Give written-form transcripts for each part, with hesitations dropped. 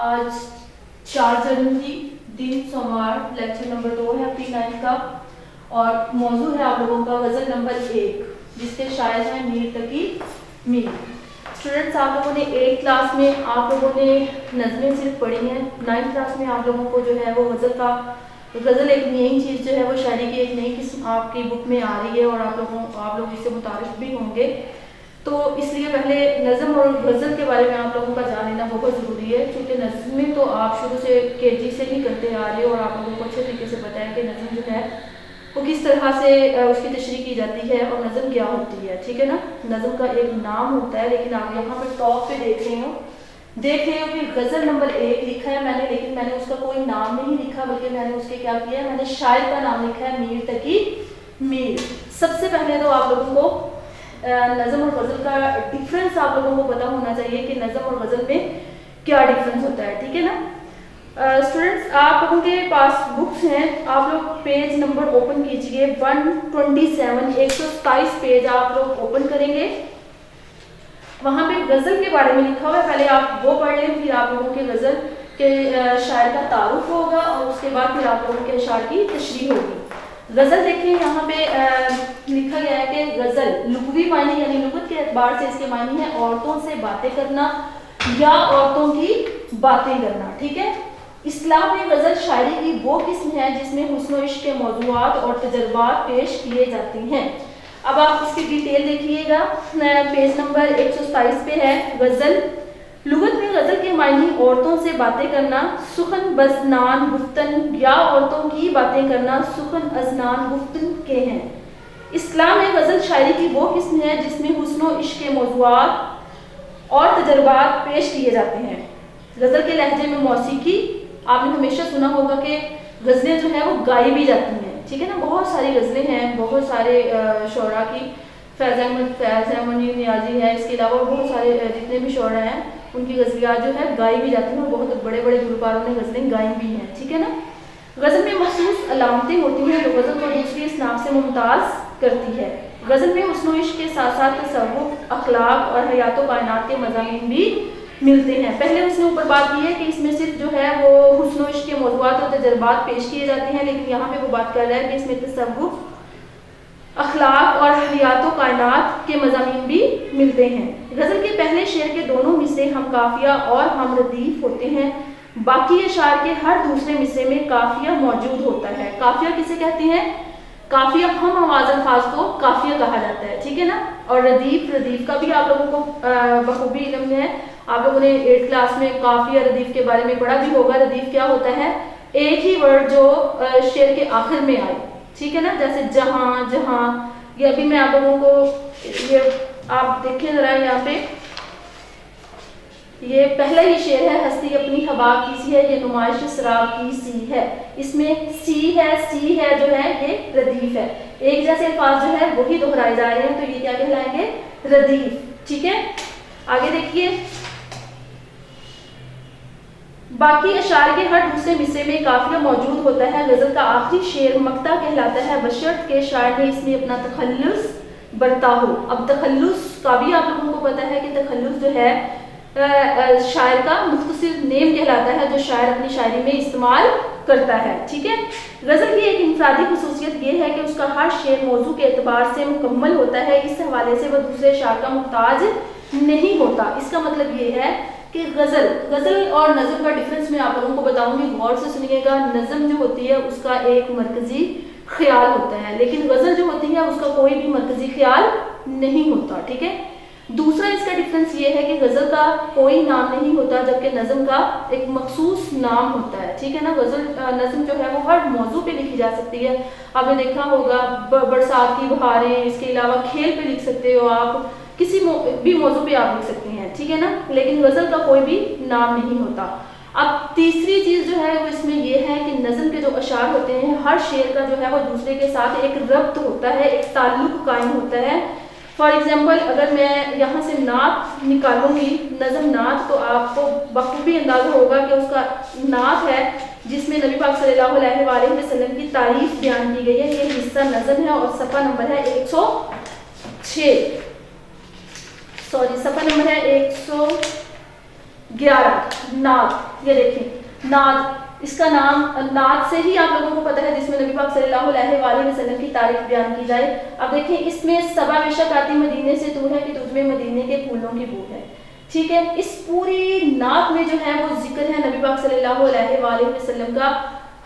आज 4 जनवरी दिन सोमवार, लेक्चर नंबर 2 है P9 का और मौजूद है आप लोगों का गज़ल नंबर 1 जिसके शायर हैं मीर तकी मीर। स्टूडेंट्स, आप लोगों ने 8 क्लास में आप लोगों ने नज़में सिर्फ पढ़ी हैं। 9th क्लास में आप लोगों को जो है वो गज़ल एक नई चीज़ जो है वो शायरी की एक नई किस्म आपकी बुक में आ रही है और आप लोग इससे मुतारिफ भी होंगे। तो इसलिए पहले नज़म और गज़ल के बारे में आप लोगों का जान लेना बहुत ज़रूरी है, क्योंकि नज़में तो आप शुरू से KG से ही करते आ रहे हो और आप लोगों को अच्छे तरीके से पता है कि नज़म जो है वो किस तरह से उसकी तशरीह की जाती है और नज़म क्या होती है। ठीक है ना, नज़म का एक नाम होता है, लेकिन आप यहाँ पर टॉप पे देख रहे हो कि गज़ल नंबर 1 लिखा है मैंने, लेकिन मैंने उसका कोई नाम नहीं लिखा, बल्कि मैंने उसके क्या किया है, मैंने शायर का नाम लिखा है मीर तकी मीर। सबसे पहले तो आप लोगों को नज़म और गज़ल का डिफरेंस आप लोगों को पता होना चाहिए कि नज़म और गज़ल में क्या डिफरेंस होता है। ठीक है ना स्टूडेंट्स, आप लोगों के पास बुक्स हैं, आप लोग पेज नंबर ओपन कीजिए 127, 127 पेज आप लोग ओपन करेंगे। वहाँ पे गज़ल के बारे में लिखा हुआ है, पहले आप वो पढ़ लें, फिर आप लोगों के गज़ल के शायर का तारुफ होगा और उसके बाद फिर आप लोगों के अशार की तशरीह होगी। गज़ल देखिए, यहाँ पे लिखा गया है कि गज़ल लुग़वी मायने यानी लुग़त के एतबार से इसके मायने है औरतों से बातें करना या औरतों की बातें करना। ठीक है, इस्लाम में गज़ल शायरी की वो किस्म है जिसमें हुस्न व इश्क के मौज़ूआत और तजर्बात पेश किए जाते हैं। अब आप इसकी डिटेल देखिएगा, पेज नंबर 127 पे है। गज़ल लुगत में गज़ल के मायने औरतों से बातें करना, सुखन बज़नान गुफ्तन या औरतों की बातें करना सुखन अज़नान गुफ्तन के हैं। इस्लाम में गज़ल शायरी की वो किस्म है जिसमें हुस्न व इश्क के मौज़ूआत और तजर्बात पेश किए जाते हैं। गज़ल के लहजे में मौसीकी, आपने हमेशा सुना होगा कि गज़लें जो है वो गाई भी जाती हैं। ठीक है ना, बहुत सारी गज़लें हैं, बहुत सारे शोरा की, फैज़ अहमद नियाज़ी है, इसके अलावा बहुत सारे जितने भी शोरा हैं उनकी गज़लियात जो है गाई भी जाती हैं और बहुत बड़े बड़े गुलकारों ने गज़लें गाई भी हैं। ठीक है ना, गज़ल में मखसूस अलामतें होती हैं जो गज़ल को दूसरी इस नाम से मुमताज़ करती है। गज़ल में हुस्न व इश्क के साथ साथ तसव्वुफ़, अखलाक और हयात व कायनात के मज़ामीन भी मिलते हैं। पहले उसने ऊपर बात की है कि इसमें सिर्फ जो है वो हुस्न व इश्क के मौज़ूआत और तजर्बात पेश किए जाते हैं, लेकिन यहाँ पे वो बात कर रहा है कि इसमें तसव्वुफ़, अखलाक और हयात व कायनात के मज़ामीन भी मिलते हैं। गज़ल के पहले शेर के दोनों मिसरे हम काफिया और हम रदीफ होते हैं, बाकी अशार के हर दूसरे मिसरे में काफिया मौजूद होता है। काफिया किसे कहते हैं? काफिया हम आवाज़ अल्फाज को काफिया कहा जाता है। ठीक है ना, और रदीफ का भी आप लोगों को बखूबी इल्म है। आप लोगों ने 8th क्लास में काफिया रदीफ के बारे में पढ़ा भी होगा। रदीफ क्या होता है? एक ही वर्ड जो शेर के आखिर में आए। ठीक है ना, जैसे जहां जहां, ये अभी मैं आप लोगों को ये आप देखें जरा, यहाँ पे ये पहला ही शेर है, हस्ती अपनी हवा की सी है, ये नुमाइश शराब की सी है। इसमें सी है जो है ये रदीफ है। एक जैसे अल्फाज जो है वही दोहराए जा रहे हैं, तो ये क्या कहलाएंगे? रदीफ। ठीक है, आगे देखिए, बाकी अशार के हर दूसरे मिसरे में काफिया मौजूद होता है। गज़ल का आखिरी शेर मक्ता कहलाता है, बशर्त के शायर ने इसमें अपना तखल्लुस बरता हो। अब तखल्लुस का भी आप लोगों को पता है कि तखल्लुस जो है शायर का मुख्तसर नेम कहलाता है, जो शायर अपनी शायरी में इस्तेमाल करता है। ठीक है, गज़ल की एक इंफरादी खुसूसियत ये है कि उसका हर शेर मौजू के एतबार से मुकम्मल होता है, इस हवाले से वह दूसरे शायर का मुहताज नहीं होता। इसका मतलब ये है कि गज़ल और नज़म का डिफरेंस मैं आप लोगों को बताऊंगी, गौर से सुनिएगा। नज़म जो होती है उसका एक मरकजी ख्याल होता है, लेकिन गज़ल जो होती है उसका कोई भी मरकजी ख्याल नहीं होता। ठीक है, दूसरा इसका डिफरेंस ये है कि गज़ल का कोई नाम नहीं होता, जबकि नज़म का एक मखसूस नाम होता है। ठीक है ना, नज़म जो है वो हर मौजू पे लिखी जा सकती है। आपने देखा होगा बरसात की बहारें, इसके अलावा खेल पे लिख सकते हो आप, किसी भी मौजू पे आप लिख सकते हैं। ठीक है ना, लेकिन गज़ल का कोई भी नाम नहीं होता। अब तीसरी चीज़ जो है वो इसमें यह है कि नज़म के जो अशार होते हैं, हर शेर का जो है वो दूसरे के साथ एक रब्त होता है, एक ताल्लुक कायम होता है। फॉर एग्जाम्पल, अगर मैं यहाँ से नात निकालूंगी, नज़म नात, तो आपको बखूबी अंदाजा होगा कि उसका नात है जिसमें नबी पाक सल्लल्लाहु अलैहि वसल्लम की तारीफ बयान की गई है। ये हिस्सा नज़म है और सफ़ा नंबर है 106, सॉरी सफ़ा नंबर है 100 11 नाद। ये देखें नाद, इसका नाम नाद से ही आप लोगों को पता है, जिसमें नबी पाक सल्लल्लाहु अलैहि वसल्लम की तारीफ बयान की जाए। अब देखें इसमें सबा बेशक आती मदीने से तू है कि तुझमें मदीने के फूलों की बू है। ठीक है, इस पूरी नात में जो है वो जिक्र है नबी पाक सल्लल्लाहु अलैहि वसल्लम का।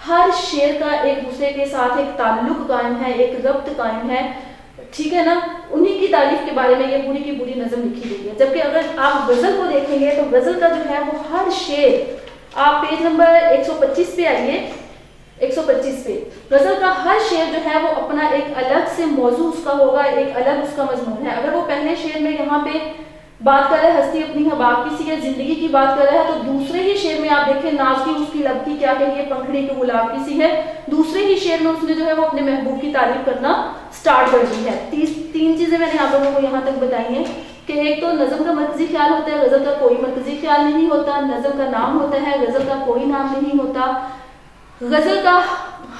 हर शेर का एक दूसरे के साथ एक ताल्लुक कायम है, एक रब्त कायम है। ठीक है ना, उन्हीं की तारीफ के बारे में ये पूरी की पूरी नज़म लिखी गई है। जबकि अगर आप गजल को देखेंगे तो गजल का जो है वो हर शेर, आप पेज नंबर 125 पे आइए, 125 पे गजल का हर शेर जो है वो अपना एक अलग से मौजू उसका होगा, एक अलग उसका मजमून है। अगर वो पहले शेर में यहाँ पे बात कर रहा है हस्ती अपनी हबाब किसी है, जिंदगी की बात कर रहा है, तो दूसरे ही शेर में आप देखें नाज की उसकी लब की क्या कही है, पंखड़ी की गुलाब की सी है। दूसरे ही शेर में उसने जो है वो अपने महबूब की तारीफ करना स्टार्ट कर दी है। तीन चीजें मैंने आप लोगों को यहाँ तक बताई हैं कि एक तो नज़म का मरकजी ख्याल होता है, गजल का कोई मरकजी ख्याल नहीं होता। नज़म का नाम होता है, गजल का कोई नाम नहीं होता। गजल का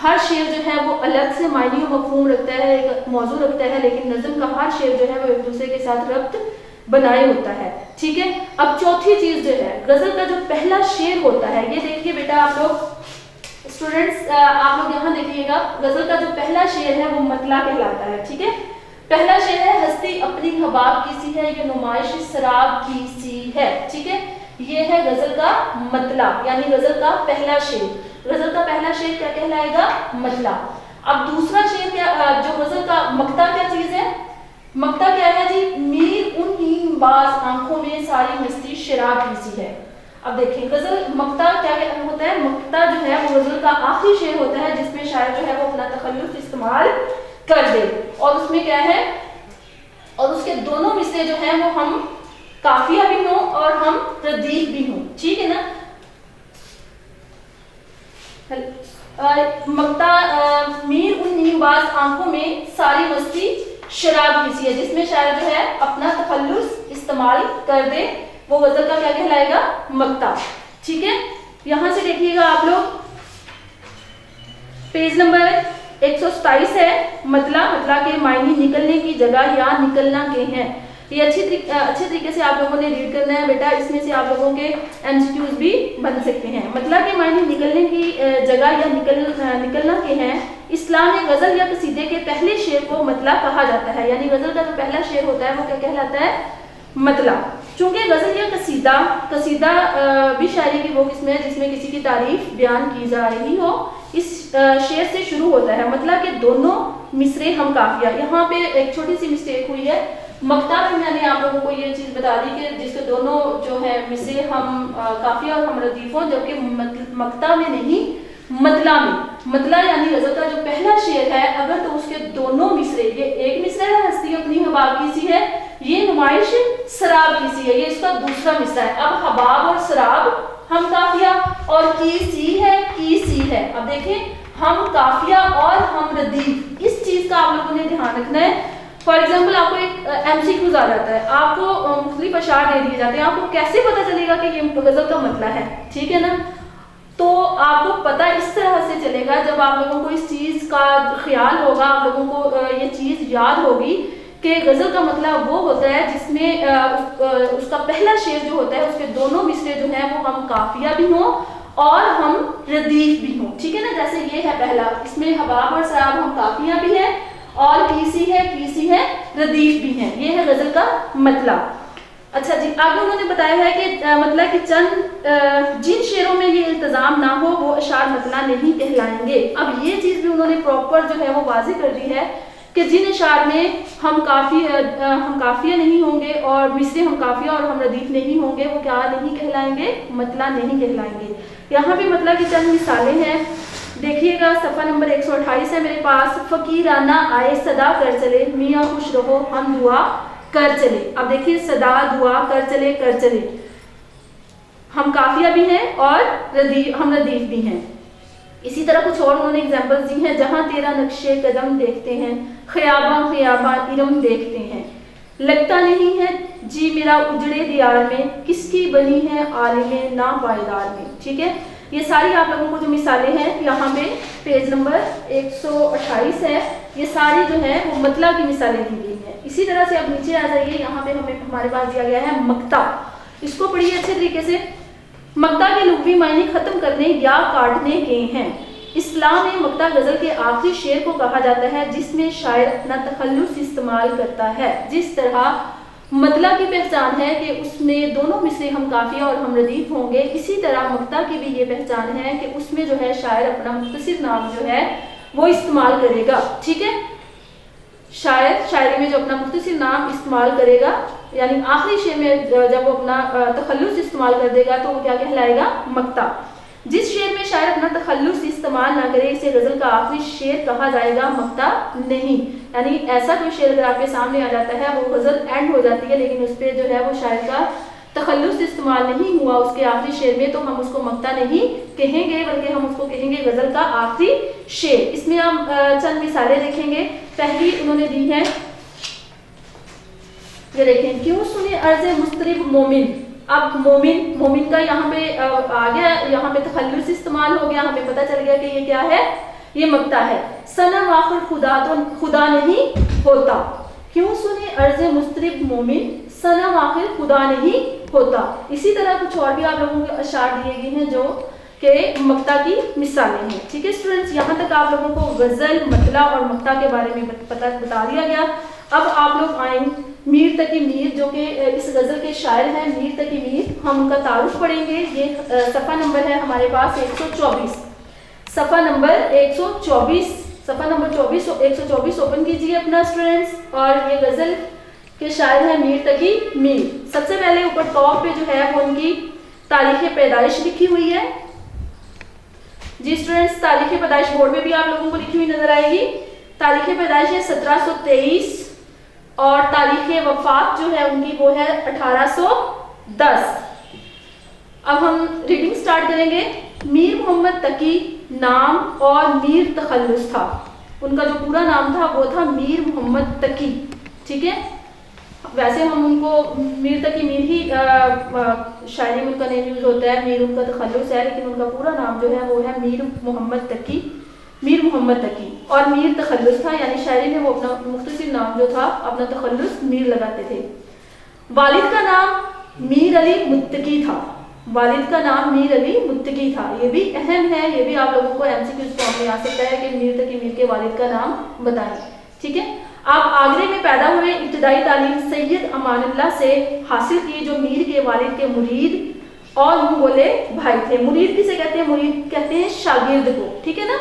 हर शेर जो है वो अलग से मायने और मफहूम रखता है, एक मौजू रखता है, लेकिन नज़म का हर शेर जो है वो एक दूसरे के साथ रब्त बनाए होता है। ठीक है, अब चौथी चीज जो है गजल का जो पहला शेर होता है, ये देखिए बेटा आप लोग स्टूडेंट्स, आप लोग यहाँ देखिएगा, गजल का जो पहला शेर है वो मतला कहलाता है। ठीक है, पहला शेर है हस्ती अपनी हबाब की सी है, ये नुमाइश शराब की सी है। ठीक है, ये है गजल का मतला, यानी गजल का पहला शेर। गजल का पहला शेर क्या कहलाएगा? मतला। अब दूसरा शेर क्या, जो गजल का मक्ता क्या चीज है? मक्ता क्या है जी? मीर उन नीमबाज आंखों में सारी मस्ती शराब की सी है। अब देखिए गजल मक्ता क्या होता है? मक्ता जो है वो गजल का आखिरी शेर होता है जिसमें शायर जो है वो अपना तखल्लुस इस्तेमाल कर दे, और उसमें क्या है, और उसके दोनों मिसरे जो है वो हम काफिया भी हों और हम रदीफ भी हों। ठीक है ना, मक्ता मीर उन नीमबाज आंखों में सारी मस्ती शराब की सी है, जिसमें शायर जो है अपना तखल्लुस इस्तेमाल कर दे, वो गजल का क्या कहलाएगा? मक्ता। ठीक है, यहां से देखिएगा आप लोग पेज नंबर 127 है। मतला, मतला के मायने निकलने की जगह या निकलना के हैं। ये अच्छे तरीके से आप लोगों ने रीड करना है बेटा, इसमें से आप लोगों के एमसीक्यूज भी बन सकते हैं। मतला के मायने निकलने की जगह या निकलना के हैं। इस्लाम में गजल या कसीदे के पहले शेर को मतला कहा जाता है, यानी गजल का जो पहला शेर होता है वो क्या कहलाता है? मतला। चूंकि गजल या कसीदा भी शायरी की वो किस्म है जिसमें किसी की तारीफ बयान की जा रही हो, इस शेर से शुरू होता है। मतलब कि दोनों मिसरे हम काफिया। यहाँ पे एक छोटी सी मिस्टेक हुई है, मक्ता में मैंने आप लोगों को ये चीज बता दी कि जिसके दोनों जो है मिसरे हम काफिया और हम रदीफ हों, जबकि मक्ता में नहीं, मतला में। मतला यानी गजल का जो पहला शेर है, अगर तो उसके दोनों मिसरे, ये एक मिसरा है हस्ती अपनी हबाब की सी है, ये नुमाइश शराब की सी है, ये इसका दूसरा मिसरा है। अब हबाब और शराब हम काफिया, और की सी है। अब देखें, हम काफिया और हम रदीफ, इस चीज का आप लोगों ने ध्यान रखना है। फॉर एग्जाम्पल आपको एक एमसीक्यूज आ जाता है, आपको मुख्तलिफ अशार दे दिए जाते हैं, आपको कैसे पता चलेगा कि ये गजल का मतला है? ठीक है ना, तो आपको पता इस तरह से चलेगा जब आप लोगों को इस चीज का ख्याल होगा, आप लोगों को ये चीज याद होगी कि गजल का मतलब वो होता है जिसमें उसका पहला शेर जो होता है उसके दोनों मिसरे जो हैं वो हम काफिया भी हों और हम रदीफ भी हों। ठीक है ना, जैसे ये है पहला, इसमें हबाब और शराब हम काफिया भी है और कीसी है रदीफ भी है। ये है गजल का मतलब। अच्छा जी, आगे उन्होंने बताया है कि मतलब कि चंद जिन शेरों में ये इल्तजाम ना हो वो अशार मतला नहीं कहलाएंगे। अब ये चीज भी उन्होंने प्रॉपर जो है वो वाज़ेह कर दी है कि जिन अशार में हम काफिया नहीं होंगे और मिसरे हम काफिया और हम रदीफ नहीं होंगे, वो क्या नहीं कहलाएंगे? मतला नहीं कहलाएंगे। यहाँ पे मतलब की चंद मिसालें हैं, देखिएगा सफ़ा नंबर 128 है मेरे पास। फकीराना आए सदा कर चले, मियाँ खुश रहो हम दुआ कर चले। अब देखिए, सदा दुआ कर चले, हम काफिया भी हैं और हम रदीफ भी हैं। इसी तरह कुछ और उन्होंने एग्जाम्पल्स दी हैं। जहां तेरा नक्शे कदम देखते हैं, ख्याबा इरम देखते हैं, लगता नहीं है जी मेरा उजड़े दियार में, किसकी बनी है आलिमे ना पायदार में। ठीक है, ये सारी आप लोगों को जो मिसालें हैं यहाँ पे पेज नंबर 128 है, ये सारी जो है वो मतला की मिसालें दी गई हैं। इसी तरह से अब नीचे आ जाइए, यहाँ पे हमारे पास दिया गया है मक्ता। इसको पढ़िए अच्छे तरीके से। मक्ता के लुग़वी मायने खत्म करने या काटने के हैं। इस्लाम में मक्ता गजल के आखिरी शेर को कहा जाता है जिसमें शायर अपना तखल्लुस इस्तेमाल करता है। जिस तरह मतला की पहचान है कि उसमें दोनों मिसरे हम काफिया और हम रदीफ होंगे, इसी तरह मक्ता की भी ये पहचान है कि उसमें जो है शायर अपना मुख्तसिर नाम जो है वो इस्तेमाल करेगा। ठीक है, शायर शायरी में जो अपना मुख्तसिर नाम इस्तेमाल करेगा, यानी आखिरी शेर में जब वो अपना तखल्लुस इस्तेमाल कर देगा तो वो क्या कहलाएगा? मक्ता। जिस शेर में शायर अपना तखल्लुस इस्तेमाल ना करे इसे गजल का आखिरी शेर कहा जाएगा, मक्ता नहीं। यानी ऐसा कोई शेर अगर आपके सामने आ जाता है, वो गजल एंड हो जाती है लेकिन उस पर जो है वो शायर का तखल्लुस इस्तेमाल नहीं हुआ उसके आखिरी शेर में, तो हम उसको मक्ता नहीं कहेंगे बल्कि हम उसको कहेंगे गजल का आखिरी शेर। इसमें हम चंद मिसालें देखेंगे। पहली उन्होंने दी है, ये देखें, क्यों सुने अर्ज़े मुस्तरिब मोमिन। अब मोमिन का यहाँ पे आ गया, यहाँ पे तखल्लुस इस्तेमाल हो गया, हमें पता चल गया कि ये क्या है, ये मक्ता है। सनम आखिर खुदा तो खुदा नहीं होता। क्यों सुने अर्ज़े मुस्तरिब मोमिन, सनम आखिर खुदा नहीं होता। इसी तरह कुछ और भी आप लोगों के अशार दिए गए हैं जो कि मक्ता की मिसालें हैं। ठीक है स्टूडेंट्स, यहाँ तक आप लोगों को गजल, मतला और मक्ता के बारे में बता दिया गया। अब आप लोग आएंगे मीर तकी मीर, जो कि इस गजल के शायर हैं मीर तकी मीर। हम उनका तारुफ पढ़ेंगे। ये सफ़ा नंबर है हमारे पास 124, सफ़ा नंबर 124, सफ़ा नंबर 124 ओपन कीजिए अपना स्टूडेंट्स। और ये गजल के शायर हैं मीर तकी मीर। सबसे पहले ऊपर टॉप पे जो है वो उनकी तारीख पैदाइश लिखी हुई है। जी स्टूडेंट्स, तारीख पैदाइश बोर्ड में भी आप लोगों को लिखी हुई नजर आएगी। तारीख पैदाइश है 1723 और तारीख वफात जो है उनकी वो है 1810। अब हम रीडिंग स्टार्ट करेंगे। मीर मोहम्मद तकी नाम और मीर तखल्लुस था। उनका जो पूरा नाम था वो था मीर मोहम्मद तकी। ठीक है, वैसे हम उनको मीर तकी मीर ही शायरी में उनका नेम यूज होता है, मीर उनका तखल्लुस है, लेकिन उनका पूरा नाम जो है वो है मीर मोहम्मद तकी, मीर मोहम्मद तकी। और मीर तखल्लुस था, यानी शायरी में वो अपना मुख्तसिर नाम जो था अपना तखल्लुस मीर लगाते थे। वालिद का नाम मीर अली मुत्तकी था। वालिद का नाम मीर अली मुत्तकी था। ये भी अहम है, ये भी आप लोगों को एमसीक्यू फॉर्म में आ सकता है कि मीर तकी मीर के वालिद का नाम बताएं। ठीक है, आप आगरे में पैदा हुए, इब्तदाई तालीम सैयद अमानुल्लाह से हासिल की जो मीर के वालिद के मुरीद और मुँह बोले भाई थे। मुरीद किसे कहते हैं? मुरीद कहते हैं शागिर्द को। ठीक है ना,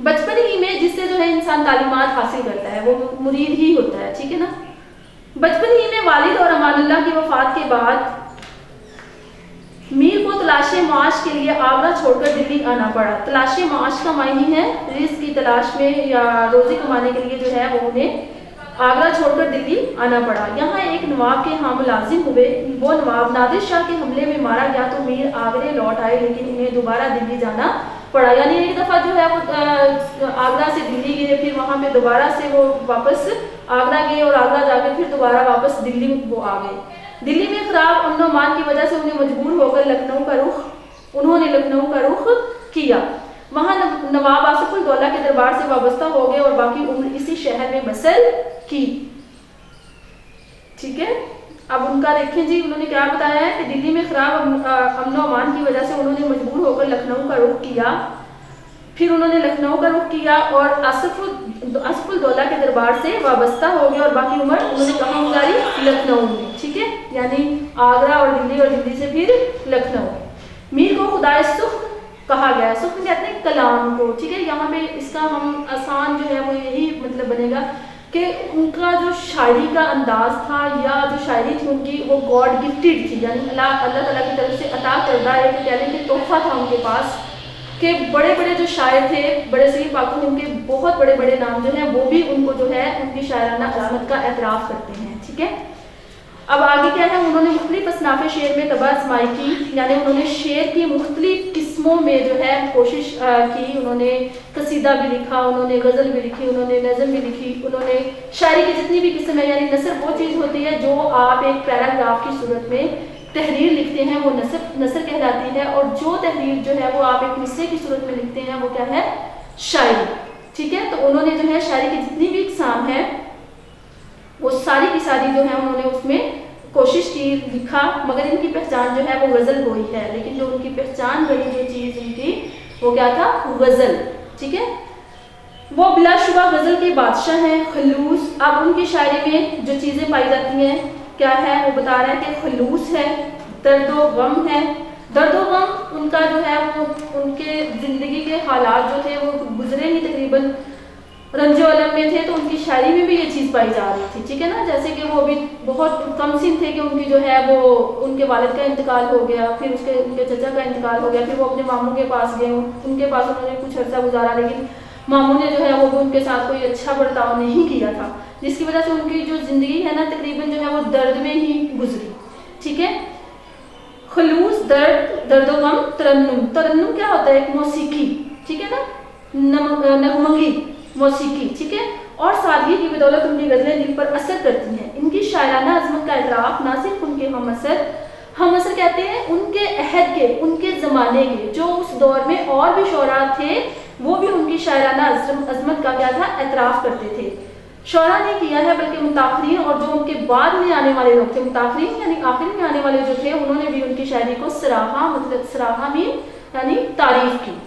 बचपन ही में जिससे जो है इंसान तालीमात हासिल करता है वो मुरीद ही होता है। ठीक है ना, बचपन ही में वालिद और अमानुल्लाह की वफात के बाद मीर को तलाशे माश के लिए आगरा छोड़कर दिल्ली आना पड़ा। तलाशे माश का मायने है रिज़्क़ की तलाश में या रोज़ी कमाने के लिए जो है वो उन्हें आगरा छोड़कर दिल्ली आना पड़ा। यहाँ एक नवाब के यहाँ मुलाजिम हुए। वो नवाब नादिर शाह के हमले में मारा गया तो मीर आगरे लौट आए, लेकिन उन्हें दोबारा दिल्ली जाना पड़ा। यानी एक दफ़ा जो है वो आगरा से दिल्ली गए, फिर वहाँ पे दोबारा से वो वापस आगरा गए और आगरा जाकर फिर दोबारा वापस दिल्ली वो आ गए। दिल्ली में खराब अमन व अमान की वजह से उन्हें मजबूर होकर उन्होंने लखनऊ का रुख किया। वहाँ नवाब आसिफुल दौला के दरबार से वाबस्ता हो गए और बाकी उम्र इसी शहर में बसर की। ठीक है, अब उनका देखें जी, उन्होंने क्या बताया है कि दिल्ली में खराब अमन व अमान की वजह से उन्होंने मजबूर होकर लखनऊ का रुख किया। फिर उन्होंने लखनऊ का रुख किया और आसिफुल दौला के दरबार से वाबस्ता हो गए और बाकी उम्र उन्होंने कहाँ गुजारी? लखनऊ में। ठीक है, यानी आगरा और दिल्ली से फिर लखनऊ। मीर को खुदाए सुख कहा गया। सुख कहते हैं कलाम को। ठीक है, यहाँ पे इसका हम आसान जो है वो यही मतलब बनेगा कि उनका जो शायरी का अंदाज था या जो शायरी थी उनकी वो गॉड गिफ्टेड थी, यानी अल्लाह ताला की तरफ से अता करदा एक टैलेंट तोहफा था उनके पास कि बड़े बड़े जो शायर थे, बड़े सही पाक उनके बहुत बड़े बड़े नाम जो हैं वो भी उनको जो है उनकी शायराना अज़मत का एतराफ़ करते हैं। ठीक है, अब आगे क्या है, उन्होंने मुख्तलिफ असनाफ़े शेर में तबा आज़माई की, यानी उन्होंने शेर की मुख्तलिफ किस्मों में जो है कोशिश की। उन्होंने कसीदा भी लिखा, उन्होंने गज़ल भी लिखी, उन्होंने नज़म भी लिखी, उन्होंने शायरी की जितनी भी किस्म है, यानी नसर वो चीज़ होती है जो आप एक पैराग्राफ की सूरत में तहरीर लिखते हैं वो नसर कहलाती है, और जो तहरीर जो है वो आप एक मिसरे की सूरत में लिखते हैं वो क्या है? शायरी। ठीक है, तो उन्होंने जो है शायरी की जितनी भी इकसाम है वो सारी की सारी जो है उन्होंने उसमें कोशिश की, लिखा, मगर इनकी पहचान जो है वो गज़ल गोई है। लेकिन जो उनकी पहचान बनी जो चीज़ इनकी, वो क्या था? गज़ल। ठीक है, वो बिलाशुबा गज़ल के बादशाह हैं, खलूस। अब उनकी शायरी में जो चीज़ें पाई जाती हैं क्या है, वो बता रहा है कि खलूस है, दर्दो गम है। दर्दो गम उनका जो है वो उनके ज़िंदगी के हालात जो थे वो गुजरे ही तकरीबन रंजो अलम में थे, तो उनकी शायरी में भी ये चीज़ पाई जा रही थी। ठीक है ना, जैसे कि वो अभी बहुत कम सिन थे कि उनकी जो है वो उनके वालिद का इंतकाल हो गया, फिर उनके चचा का इंतकाल हो गया, फिर वो अपने मामू के पास गए, उनके पास उन्होंने कुछ अर्सा गुजारा, लेकिन मामू ने जो है वो उनके साथ कोई अच्छा बर्ताव नहीं किया था, जिसकी वजह से उनकी जो ज़िंदगी है ना तकरीबन जो है वो दर्द में ही गुजरी। ठीक है, खलूस, दर्द, दर्दो गम, तरन्नुम। तरन्नुम क्या होता है? एक मौसीकी। ठीक है ना, नगमगी मौसीकी। ठीक है, और सादगी की बदौलत उनकी गज़लें दिल पर असर करती हैं। इनकी शायराना अज़मत का एतराफ़ ना सिर्फ उनके हम असर कहते हैं उनके अहद के, उनके ज़माने के, जो उस दौर में और भी शोरा थे, वो भी उनकी शायराना अज़मत का क्या था? एतराफ़ करते थे। शोरा ने किया है, बल्कि मुताखरीन और जो उनके बाद में आने वाले लोग थे, मुताखरीन यानी आखिर में आने वाले जो थे, उन्होंने भी उनकी शायरी को सराहा, मतलब सराहा में यानी तारीफ की।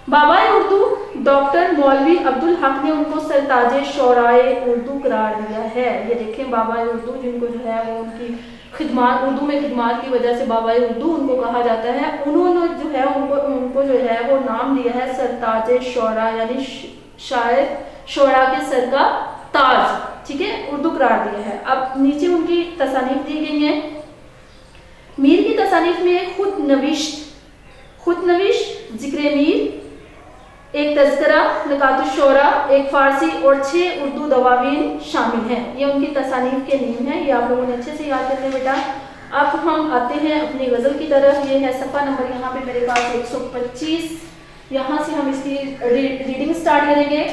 बाबाए उर्दू डॉक्टर मौलवी अब्दुल हक ने उनको सरताजे शोराए उर्दू करार दिया है। ये देखें, बाबाए उर्दू जिनको जो है वो उनकी खिदमात, उर्दू में खिदमात की वजह से बाबाए उर्दू उनको कहा जाता है। उन्होंने जो है उनको जो है वो नाम दिया है सरताजे शोरा, यानी शायर शोरा के सर का ताज। ठीक है, उर्दू करार दिया है। अब नीचे उनकी तसानीफ दी गई है। मीर की तसानीफ में खुद नविश, जिक्र मीर, एक तज़किरा, नकातुश्शोरा, एक फ़ारसी और 6 उर्दू दवावीन शामिल हैं। ये उनकी तसानीफ के नीम हैं। ये आप लोगों ने अच्छे से याद करने बेटा। अब हम आते हैं अपनी गज़ल की तरफ। ये है सफ़ा नंबर यहाँ पे मेरे पास 125। यहाँ से हम इसकी रीडिंग स्टार्ट करेंगे।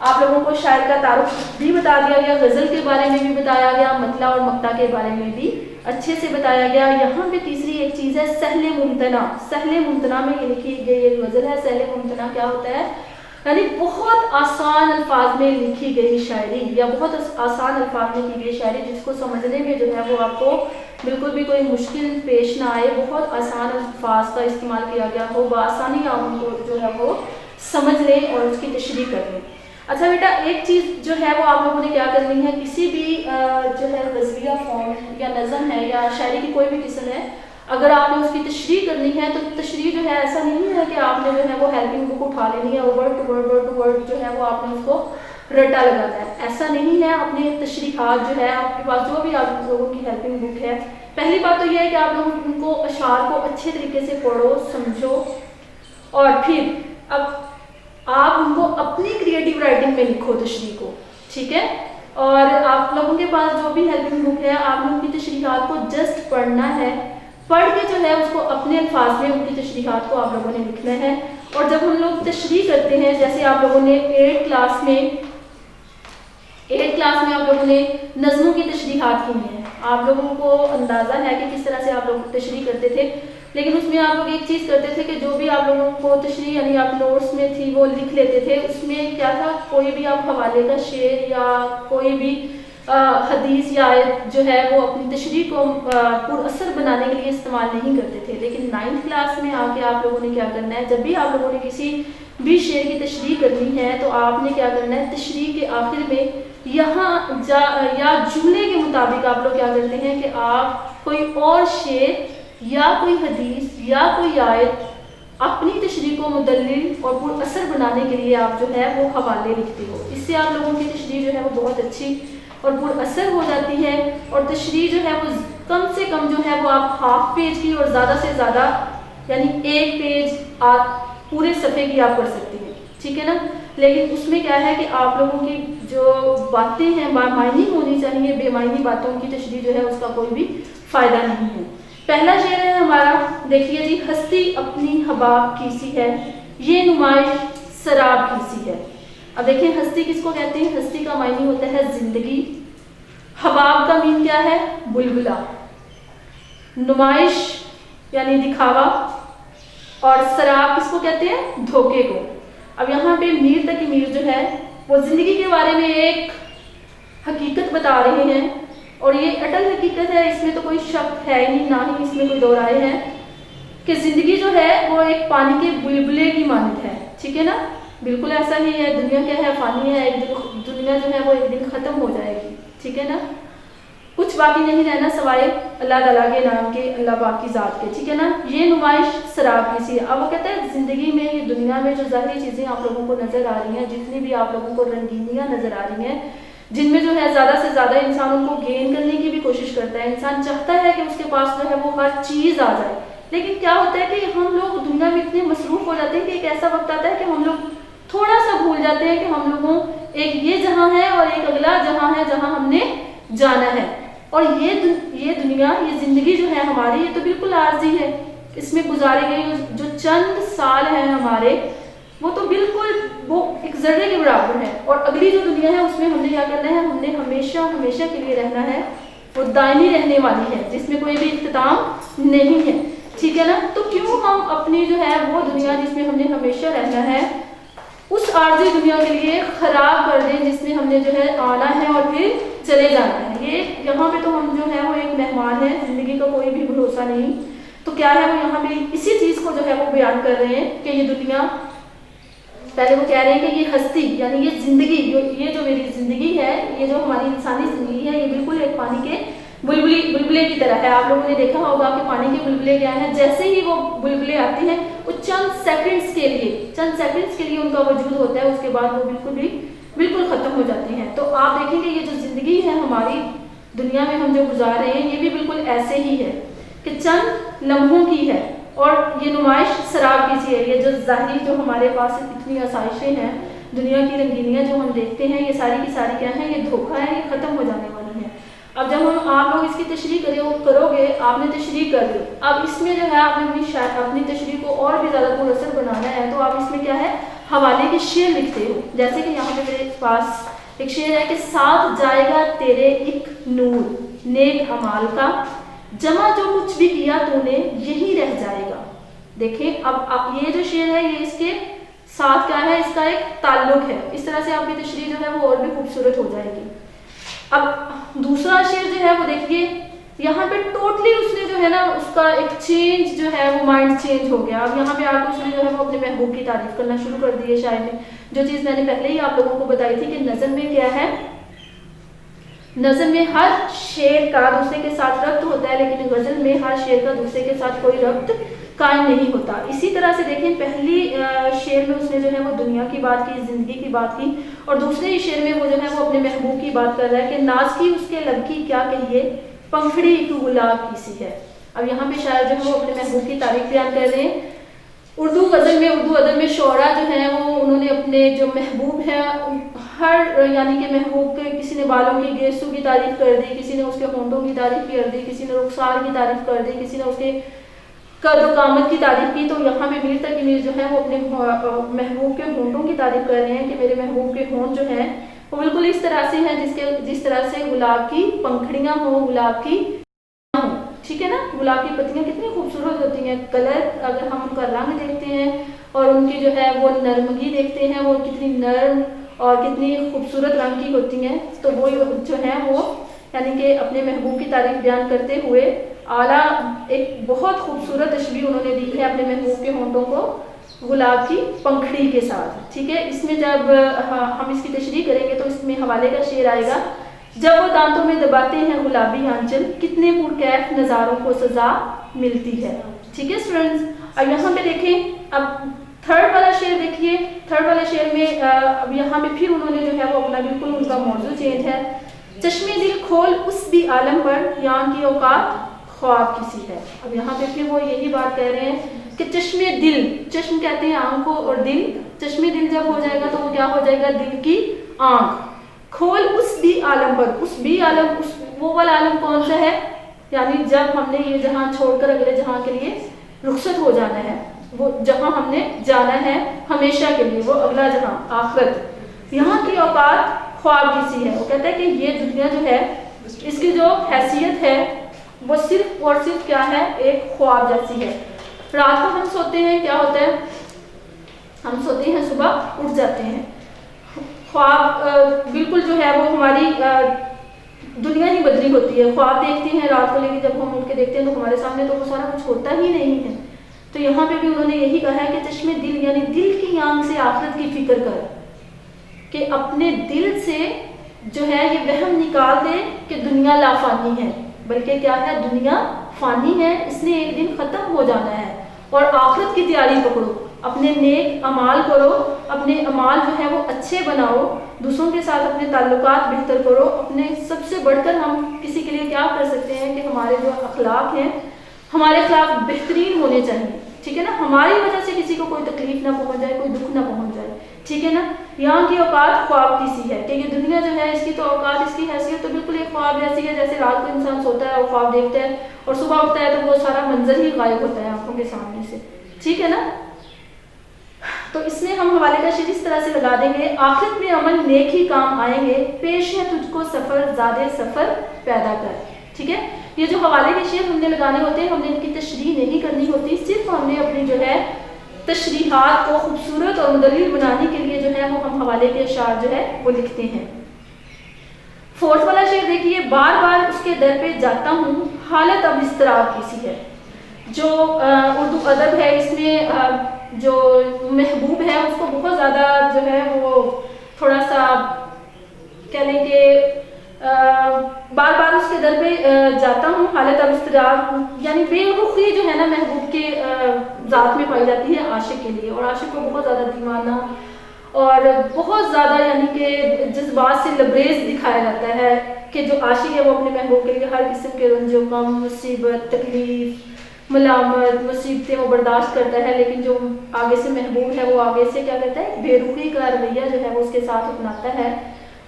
आप लोगों को शायर का तारुफ भी बता दिया गया, गज़ल के बारे में भी बताया गया, मतला और मक्ता के बारे में भी अच्छे से बताया गया। यहाँ पे तीसरी एक चीज़ है सहले मुमतना। सहले मुमतना में ये लिखी गई एक गज़ल है। सहले मुमतना क्या होता है? यानी बहुत आसान अल्फाज में लिखी गई शायरी, या बहुत आसान अल्फाज में की गई शायरी, जिसको समझने में जो है वो आपको बिल्कुल भी कोई मुश्किल पेश ना आए, बहुत आसान अल्फाज का इस्तेमाल किया गया हो, बआसानी आप उनको जो है वो समझ लें और उसकी तशरीह कर लें। अच्छा बेटा, एक चीज़ जो है वो आप लोगों ने क्या करनी है, किसी भी जो है गज़लिया फॉर्म या नज़म है या शायरी की कोई भी किस्म है, अगर आपने उसकी तशरीह करनी है तो तशरीह जो है ऐसा नहीं है कि आपने जो है वो हेल्पिंग बुक उठा लेनी है, वर्ड टू वर्ड जो है वो आपने उसको रट्टा लगाना है, ऐसा नहीं है। अपने तशरीहात जो है आपके पास जो भी आप लोगों की हेल्पिंग बुक है, पहली बात तो यह है कि आप लोग उनको अशार को अच्छे तरीके से पढ़ो, समझो, और फिर अब आप उनको अपनी क्रिएटिव राइटिंग में लिखो तशरीह को। ठीक है, और आप लोगों के पास जो भी हेल्पिंग बुक है, आप लोगों की तशरीहात को जस्ट पढ़ना है, पढ़ के जो है उसको अपने अल्फाज में उनकी तशरीहात को आप लोगों ने लिखना है। और जब हम लोग तशरीह करते हैं, जैसे आप लोगों ने 8th क्लास में आप लोगों ने नज़मों की तशरीहात की है, आप लोगों को अंदाज़ा है कि किस तरह से आप लोग तशरीह करते थे, लेकिन उसमें आप लोग एक चीज़ करते थे कि जो भी आप लोगों को तशरीह यानी आप नोट्स में थी वो लिख लेते थे। उसमें क्या था, कोई भी आप हवाले का शेर या कोई भी हदीस या आयत जो है वो अपनी तशरीह को पुरअसर बनाने के लिए इस्तेमाल नहीं करते थे। लेकिन 9th क्लास में आके आप लोगों ने क्या करना है, जब भी आप लोगों ने किसी भी शेर की तशरीह करनी है तो आपने क्या करना है, तशरीह के आखिर में या जुमले के मुताबिक आप लोग क्या करते हैं कि आप कोई और शेर या कोई हदीस या कोई आयत अपनी तशरीह को मुदल्लिल और पुरअसर बनाने के लिए आप जो है वो हवाले लिखते हो। इससे आप लोगों की तशरीह जो है वो बहुत अच्छी और पुरअसर हो जाती है, और तशरीह जो है वो कम से कम जो है वो आप हाफ पेज की और ज़्यादा से ज़्यादा यानी 1 पेज आप पूरे सफ़े की आप कर सकती हैं। ठीक है ना, लेकिन उसमें क्या है कि आप लोगों की जो बातें हैं मायनी होनी चाहिए, बेमायनी बातों की तशरीह जो है उसका कोई भी फ़ायदा नहीं है। पहला शेर है हमारा, देखिए जी, हस्ती अपनी हबाब की सी है, ये नुमाइश शराब की सी है। अब देखिए हस्ती किसको कहते हैं, हस्ती का मायने होता है जिंदगी, हबाब का मीन क्या है, बुलबुला, नुमाइश यानी दिखावा, और शराब किसको कहते हैं, धोखे को। अब यहाँ पे मीर तकी मीर जो है वो जिंदगी के बारे में एक हकीकत बता रहे हैं, और ये अटल हकीकत है, इसमें तो कोई शक है ही नहीं, ना ही इसमें कोई दो राय है कि जिंदगी जो है वो एक पानी के बुलबुले की मानद है, ठीक है ना। बिल्कुल ऐसा ही है, दुनिया क्या है, फानी है, एक दिन दुनिया जो है वो एक दिन खत्म हो जाएगी, ठीक है ना। कुछ बाकी नहीं रहना सवाए अल्लाह ताला के नाम के, अल्लाह पाक की ज़ात के, ठीक है ना। ये नुमाइश शराब की सी। अब वो कहते हैं ज़िंदगी में, ये दुनिया में जो ज़ाहिरी चीज़ें आप लोगों को नज़र आ रही हैं, जितनी भी आप लोगों को रंगीनियाँ नज़र आ रही हैं, जिनमें जो है ज़्यादा से ज़्यादा इंसान उनको गेन करने की भी कोशिश करता है, इंसान चाहता है कि उसके पास जो है वो हर चीज़ आ जाए। लेकिन क्या होता है कि हम लोग दुनिया में इतने मसरूफ़ हो जाते हैं कि एक ऐसा वक्त आता है कि हम लोग थोड़ा सा भूल जाते हैं कि हम लोगों एक ये जहाँ है और एक अगला जहाँ है जहाँ हमने जाना है। और ये दुनिया, ये ज़िंदगी जो है हमारी, ये तो बिल्कुल आर्जी है। इसमें गुजारे गए जो चंद साल हैं हमारे, वो तो बिल्कुल वो एक ज़र्रे के बराबर है। और अगली जो दुनिया है उसमें हमने क्या करना है, हमने हमेशा हमेशा के लिए रहना है, वो दायमी रहने वाली है, जिसमें कोई भी इख्तिताम नहीं है, ठीक है ना। तो क्यों हम अपनी जो है वो दुनिया जिसमें हमने हमेशा रहना है, उस आर्जी दुनिया के लिए ख़राब कर दें जिसमें हमने जो है आना है और फिर चले जाना है। ये यहाँ पे तो हम जो है वो एक मेहमान है, ज़िंदगी का कोई भी भरोसा नहीं। तो क्या है वो यहाँ पे इसी चीज़ को जो है वो बयान कर रहे हैं कि ये दुनिया, पहले वो कह रहे हैं कि ये हस्ती यानी ये ज़िंदगी, ये जो मेरी ज़िंदगी है, ये जो हमारी इंसानी ज़िंदगी है, ये बिल्कुल एक पानी के बुलबुले की तरह है। आप लोगों ने देखा होगा कि पानी के बुलबुले क्या हैं, जैसे ही वो बुलबुले आते हैं वो चंद सेकंड्स के लिए उनका वजूद होता है, उसके बाद वो बिल्कुल ख़त्म हो जाते हैं। तो आप देखेंगे ये जो ज़िंदगी है हमारी दुनिया में हम जो गुजार रहे हैं, ये भी बिल्कुल ऐसे ही है कि चंद लम्हों की है। और ये नुमाइश शराब की सी है। ये जो ज़ाहिरी जो हमारे पास इतनी आसाइशें हैं, दुनिया की रंगीनियाँ जो हम देखते हैं, ये सारी की सारी क्या है, ये धोखा है, ये ख़त्म हो जाने वाली है। अब जब आप लोग इसकी तशरीह करोगे, आपने तशरीह कर ली, अब इसमें जो है आपने अपनी तशरीह को और भी ज़्यादा पुरअसर बनाना है, तो आप इसमें क्या है, हवाले के शेर लिखते हो। जैसे कि यहाँ पे मेरे पास एक शेर है कि साथ जाएगा तेरे एक नूर नेक अमाल का, जमा जो कुछ भी किया तूने यही रह जाएगा। देखें अब ये जो शेर है, ये इसके साथ क्या है, इसका एक ताल्लुक है। इस तरह से आपकी तशरीह जो है वो और भी खूबसूरत हो जाएगी। अब दूसरा शेर जो है वो देखिए, यहाँ पे टोटली उसने जो है ना उसका एक चेंज जो है वो माइंड चेंज हो गया। अब यहाँ पे आकर उसने जो है वो अपने महबूब की तारीफ करना शुरू कर दी है शायर ने। जो चीज़ मैंने पहले ही आप लोगों को बताई थी कि नज़म में क्या है, नज़म में हर शेर का दूसरे के साथ रब्त होता है, लेकिन गज़ल में हर शेर का दूसरे के साथ कोई रब्त कायम नहीं होता। इसी तरह से देखें, पहली शेर में उसने जो है वो दुनिया की बात की, ज़िंदगी की बात की, और दूसरे ही शेर में वो जो है वो अपने महबूब की बात कर रहा है कि नाज की उसके लब की क्या कहिए, पंखड़ी एक गुलाब की सी है। अब यहाँ पे शायर जो है वो अपने महबूब की तारीफ बयान कर रहे हैं। उर्दू अदब में शोरा जो है वो उन्होंने अपने जो महबूब है हर यानी कि महबूब के, किसी ने बालों की गेसू की तारीफ कर दी, किसी ने उसके होंठों की तारीफ कर दी, किसी ने रुखसार की तारीफ कर दी, किसी ने उसके कद कामत की तारीफ की। तो यहाँ पे मीर तक मीर जो है वो अपने महबूब के होंठों की तारीफ कर रहे हैं कि मेरे महबूब के होंठ जो हैं वो बिल्कुल इस तरह से हैं जिस तरह से गुलाब की पंखड़ियाँ हों, गुलाब की, ठीक है ना। गुलाब की पत्तियाँ कितनी खूबसूरत होती हैं, कलर अगर हम उनका रंग देखते हैं और उनकी जो है वो नरमगी देखते हैं, वो कितनी नर्म और कितनी खूबसूरत रंग की होती हैं। तो वो जो है वो यानी कि अपने महबूब की तारीफ बयान करते हुए आला एक बहुत खूबसूरत तशबीह उन्होंने दी है अपने महबूब के होंठों को गुलाब की पंखड़ी के साथ, ठीक है। इसमें जब हम इसकी तशरीह करेंगे तो इसमें हवाले का शेर आएगा, जब वो दांतों में दबाते हैं गुलाबी आंचल, कितने पुरकैफ नज़ारों को सजा मिलती है, ठीक है स्टूडेंट्स। अब यहाँ पे देखें, अब थर्ड वाला शेर देखिए। थर्ड वाला शेर में अब यहाँ पे फिर उन्होंने जो है वो अपना बिल्कुल उनका मौजू चेंज है। चश्मे दिल खोल उस भी आलम पर, यहाँ की औकात ख्वाब किसी है। अब यहाँ पे फिर वो यही बात कह रहे हैं कि चश्मे दिल, चश्म कहते हैं आंखों और दिल, चश्मे दिल जब हो जाएगा तो वो क्या हो जाएगा, दिल की आंख। खोल उस भी आलम पर, उस भी आलम, उस वो वाला आलम कौन सा है, यानी जब हमने ये जहां छोड़कर अगले जहां के लिए रुखसत हो जाना है, वो जहां हमने जाना है हमेशा के लिए, वो अगला जहां आखिरत। यहाँ की औकात ख्वाब किसी है। वो कहता है कि ये दुनिया जो है इसकी जो हैसियत है वो सिर्फ और सिर्फ क्या है, एक ख्वाब जैसी है। रात को हम सोते हैं, क्या होता है, हम सोते हैं, सुबह उठ जाते हैं। ख्वाब बिल्कुल जो है वो हमारी दुनिया ही बदली होती है। ख्वाब देखते हैं रात को, लेकिन जब हम उठ के देखते हैं तो हमारे सामने तो वो सारा कुछ होता ही नहीं है। तो यहाँ पे भी उन्होंने यही कहा है कि चश्मे दिल यानी दिल की आंख से आखिरत की फिक्र कर, कि अपने दिल से जो है ये वहम निकाल दे कि दुनिया लाफानी है, बल्कि क्या है, दुनिया फानी है, इसने एक दिन ख़त्म हो जाना है। और आखिरत की तैयारी पकड़ो, अपने नेक अमाल करो, अपने अमाल जो है वो अच्छे बनाओ, दूसरों के साथ अपने ताल्लुकात बेहतर करो। अपने सबसे बढ़कर हम किसी के लिए क्या कर सकते हैं कि हमारे जो अखलाक हैं, हमारे अखलाक बेहतरीन होने चाहिए, ठीक है ना। हमारी वजह से किसी को कोई तकलीफ ना पहुंच जाए, कोई दुख ना पहुंच जाए, ठीक है ना। यहाँ की औकात ख्वाब की सी है कि ये दुनिया जो है इसकी तो औकात, इसकी हैसियत तो बिल्कुल एक ख्वाब जैसी है। जैसे रात को इंसान सोता है और ख्वाब देखता है और सुबह उठता है तो वो सारा मंजर ही गायब होता है आंखों के सामने से, ठीक है ना। तो इसमें हम हवाले का शेर इस तरह से लगा देंगे, आखिरत में अमल नेक ही काम आएंगे, पेश है तुझको सफर ज़्यादा सफर पैदा कर, ठीक है। ये जो हवाले के शेर हमने लगाने होते हैं, हमने इनकी तशरीह नहीं करनी होती, सिर्फ हमने अपनी जो है तशरीहात को खूबसूरत और मुदल्लिल बनाने के लिए जो है वो हम हवाले के अशार जो है वो लिखते हैं। फोर्थ वाला शेर देखिए, बार बार उसके दर पे जाता हूँ, हालत अब इस्तराब की सी है। जो उर्दू अदब है, इसमें जो महबूब है उसको बहुत ज़्यादा जो है वो थोड़ा सा कह लें कि बार बार उसके दर पे जाता हूँ, हालत अब इस्तराब यानी बेरुखी जो है ना महबूब के ज़ात में पाई जाती है आशिक के लिए। और आशिक को बहुत ज़्यादा दीवाना और बहुत ज़्यादा यानी कि जज्बात से लबरेज दिखाया जाता है कि जो आशिक है वो अपने महबूब के लिए हर किस्म के रंजो गम, मुसीबत, तकलीफ, मलामत, मुसीबतें वो बर्दाश्त करता है। लेकिन जो आगे से महबूब है वो आगे से क्या करता है, बेरुखी का रवैया जो है वो उसके साथ अपनाता है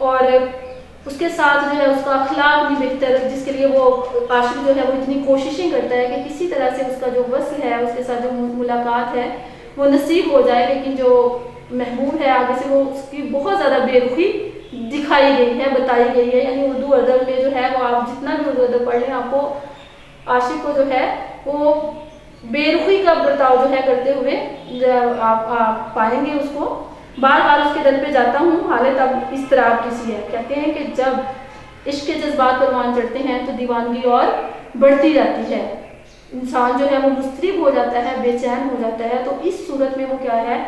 और उसके साथ जो है उसका अखलाक भी बेहतर, जिसके लिए वो आशिक जो है वो इतनी कोशिशें करता है कि किसी तरह से उसका जो वस्ल है, उसके साथ जो मुलाकात है वो नसीब हो जाए। लेकिन जो महबूब है आगे से वो उसकी बहुत ज़्यादा बेरुखी दिखाई गई है, बताई गई है। यानी उर्दू अदब में जो है वो आप जितना भी उर्दू अदब पढ़ लें, आपको आशिक को जो है वो बेरुखी का बर्ताव जो है करते हुए आप पाएंगे उसको। बार बार उसके दर पे जाता हूँ, हालत अब इस तरह की सी है। कहते हैं कि जब इश्क के जज्बात परवान चढ़ते हैं तो दीवानगी और बढ़ती जाती है, इंसान जो है वो मुस्तरिब हो जाता है, बेचैन हो जाता है। तो इस सूरत में वो क्या है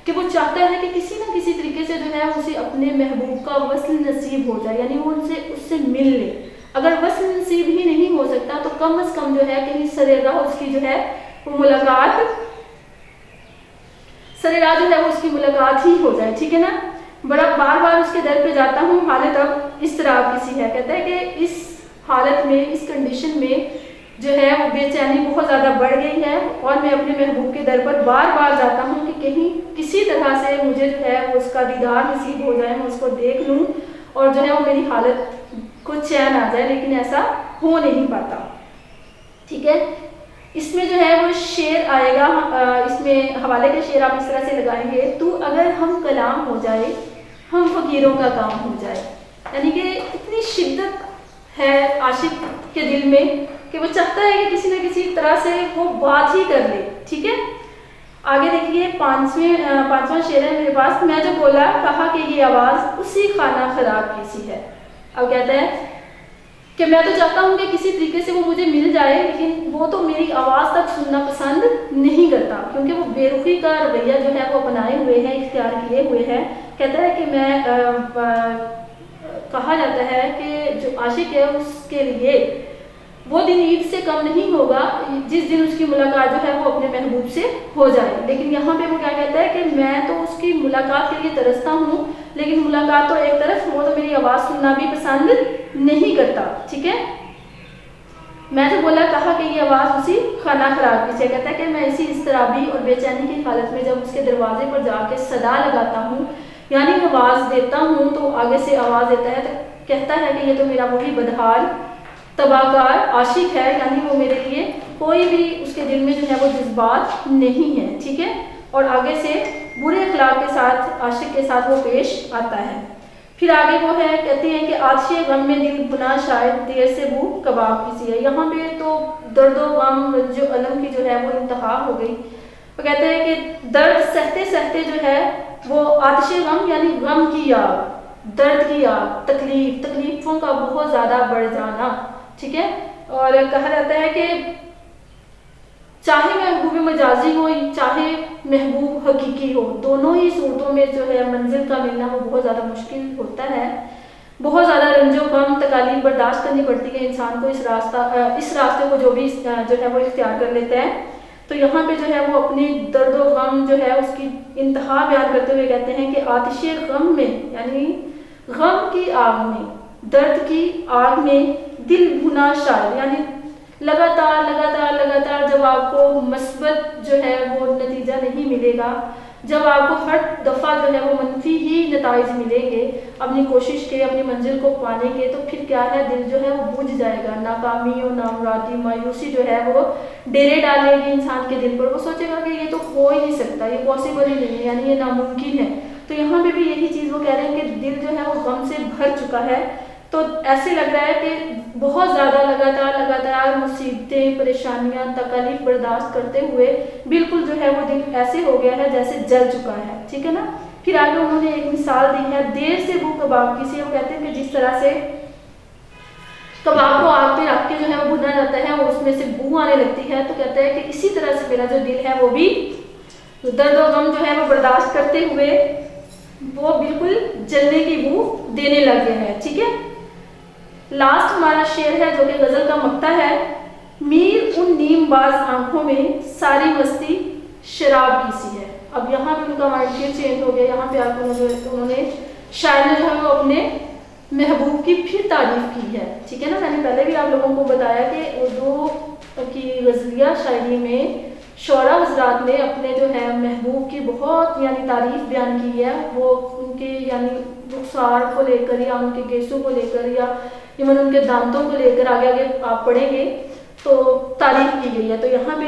कि वो चाहता है कि किसी न किसी तरीके से जो है उसे अपने महबूब का वस्ल नसीब हो जाए, यानी वो उससे मिल ले। अगर वस्ल नसीब ही नहीं हो सकता तो कम से कम जो है कहीं सरेराह उसकी जो है वो मुलाकात, सरेराह जो है वो उसकी मुलाकात ही हो जाए, ठीक है ना। बड़ा बार बार उसके दर पे जाता हूँ, हालत अब इस तरह की सी है। कहता है कि इस हालत में, इस कंडीशन में जो है वो बेचैनी बहुत ज़्यादा बढ़ गई है और मैं अपने महबूब के दर पर बार बार जाता हूँ कि कहीं किसी तरह से मुझे जो है वो उसका दीदार नसीब हो जाए, मैं उसको देख लूँ और जो है वो मेरी हालत को चैन आ जाए, लेकिन ऐसा हो नहीं पाता, ठीक है। इसमें जो है वो शेर आएगा, इसमें हवाले के शेर आप इस तरह से लगाएंगे, तू अगर हम कलाम हो जाए, हम फकीरों का काम हो जाए। यानी कि इतनी शिद्दत है आशिक के दिल में कि वो चाहता है कि किसी न किसी तरह से वो बात ही कर ले, ठीक है। आगे देखिए पांचवा शेर है मेरे पास, मैं जो बोला कहा कि ये आवाज़ उसी खाना खराब की सी है। अब कहता है कि मैं तो चाहता हूँ कि किसी तरीके से वो मुझे मिल जाए, लेकिन वो तो मेरी आवाज़ तक सुनना पसंद नहीं करता, क्योंकि वो बेरुखी का रवैया जो है वो अपनाए हुए हैं, इख्तियार किए हुए हैं। कहता है कि मैं कहा जाता है कि जो आशिक है उसके लिए वो दिन ईद से कम नहीं होगा जिस दिन उसकी मुलाकात जो है वो अपने महबूब से हो जाए। लेकिन यहाँ पे वो क्या कहता है कि मैं तो उसकी मुलाकात के लिए तरसता हूँ, लेकिन मुलाकात तो एक तरफ, वो तो मेरी आवाज़ सुनना भी पसंद नहीं करता, ठीक है। मैं तो बोला कहा कि ये आवाज़ उसी खाना खराब की से। कहता है कि मैं इसी इस्तराबी और बेचैनी की हालत में जब उसके दरवाजे पर जाके सदा लगाता हूँ, यानी आवाज़ देता हूँ, तो आगे से आवाज़ देता है तो कहता है कि ये तो मेरा वही बदहाल तबाहकार आशिक है, यानी वो मेरे लिए कोई भी उसके दिल में जो है वो जज्बात नहीं है, ठीक है। और आगे से बुरे अखलाक के साथ, आशिक के साथ वो पेश आता है। फिर आगे वो है, कहते हैं कि आतिशे गम में दिल बुना शायद देर से वो कबाब किसी है। यहाँ पे तो दर्द व गम जो अलम की जो है वो इंतहा हो गई। वो कहते हैं कि दर्द सहते सहते जो है वो आतिशे गम यानी गम की आग दर्द की आग, तकलीफ, तकलीफों का बहुत ज्यादा बढ़ जाना, ठीक है। और कहा जाता है कि चाहे महबूब मजाजी हो चाहे महबूब हकीकी हो, दोनों ही सूरतों में जो है मंजिल का मिलना वो बहुत ज़्यादा मुश्किल होता है। बहुत ज़्यादा रंजो गम तकालीफ बर्दाश्त करनी पड़ती है इंसान को इस रास्ते को जो भी जो है वो इख्तियार कर लेता है। तो यहाँ पे जो है वो अपनी दर्द व गम जो है उसकी इंतहा बयान करते हुए कहते हैं कि आतिशे गम में, यानी गम की आग में, दर्द की आग में दिल भुना शायर, यानी लगातार लगातार लगातार जब आपको मस्बत जो है वो नतीजा नहीं मिलेगा, जब आपको हर दफ़ा जो है वो मनफी ही नताइज मिलेंगे अपनी कोशिश के, अपनी मंजिल को पाने के, तो फिर क्या है, दिल जो है वो बुझ जाएगा। नाकामी और नामुरादी, मायूसी जो है वो डेरे डालेगी इंसान के दिल पर। वो सोचेगा कि ये तो हो ही नहीं सकता, ये पॉसिबल ही नहीं है, यानी ये नामुमकिन है। तो यहाँ पे भी यही चीज़ वो कह रहे हैं कि दिल जो है वो गम से भर चुका है। तो ऐसे लग रहा है कि बहुत ज़्यादा लगातार मुसीबतें, परेशानियां, तकलीफ बर्दाश्त करते हुए बिल्कुल जो है वो दिल ऐसे हो गया है जैसे जल चुका है, ठीक है ना। फिर आगे उन्होंने एक मिसाल दी है देर से वो कबाब की सी। वो कहते हैं कि जिस तरह से कबाब को आग पे रख के जो है वो भुना जाता है और उसमें से बू आने लगती है, तो कहते हैं कि इसी तरह से मेरा जो दिल है वो भी दर्द और गम जो है वो बर्दाश्त करते हुए वो बिल्कुल जलने की बू देने लग गया है, ठीक है। लास्ट हमारा शेर है जो कि गजल का मक्ता है। मीर उन नीमबाज आंखों में सारी मस्ती शराब की सी है। अब यहाँ पे उनका माइंड चेंज हो गया। यहाँ पे आपको उन्होंने शायर ने जो है वो अपने महबूब की फिर तारीफ की है, ठीक है ना। मैंने पहले भी आप लोगों को बताया कि उर्दू की गजलिया शायरी में शोरा हजरात ने अपने जो है महबूब की बहुत यानी तारीफ बयान की है। वो उनके यानी रुखसार को लेकर या उनके गेसों को लेकर या इवन उनके दांतों को लेकर आगे आगे आप पढ़ेंगे तो तारीफ की गई है। तो यहाँ पे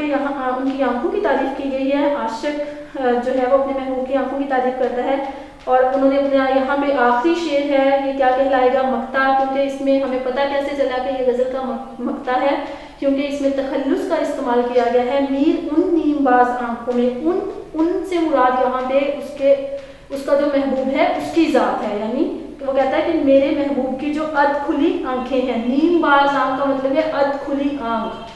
उनकी आंखों की तारीफ की गई है। आशिक जो है वो अपने महबूब की आंखों की तारीफ करता है। और उन्होंने अपना यहाँ पे आखिरी शेर है, ये क्या कहलाएगा, मक्ता, क्योंकि इसमें हमें पता कैसे चला कि ये गजल का मक्ता है, क्योंकि इसमें तखल्लुस का इस्तेमाल किया गया है। मीर उन नीमबाज आंखों में, उन से मुराद यहाँ पे उसका जो महबूब है उसकी जात है। यानी वो कहता है कि मेरे महबूब की जो अध खुली आंखें हैं, नीमबाज आंख का मतलब है अध खुली आंख।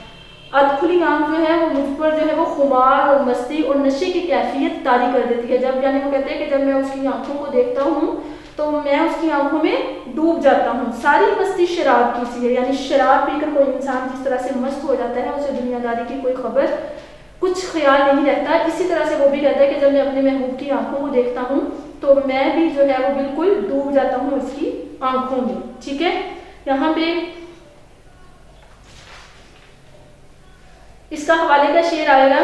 अध खुली आंख जो है वो मुझ पर जो है वो खुमार और मस्ती और नशे की कैफियत तारी कर देती है। जब यानी वो कहते हैं कि जब मैं उसकी आंखों को देखता हूँ तो मैं उसकी आंखों में डूब जाता हूँ। सारी मस्ती शराब की सी है, यानी शराब पीकर कोई इंसान जिस तरह से मस्त हो जाता है उसे दुनियादारी की कोई खबर, कुछ ख्याल नहीं रहता। इसी तरह से वो भी कहता है कि जब मैं अपने महबूब की आंखों को देखता हूँ तो मैं भी जो है वो बिल्कुल डूब जाता हूँ उसकी आंखों में, ठीक है। यहाँ पे इसका हवाले का शेर आएगा।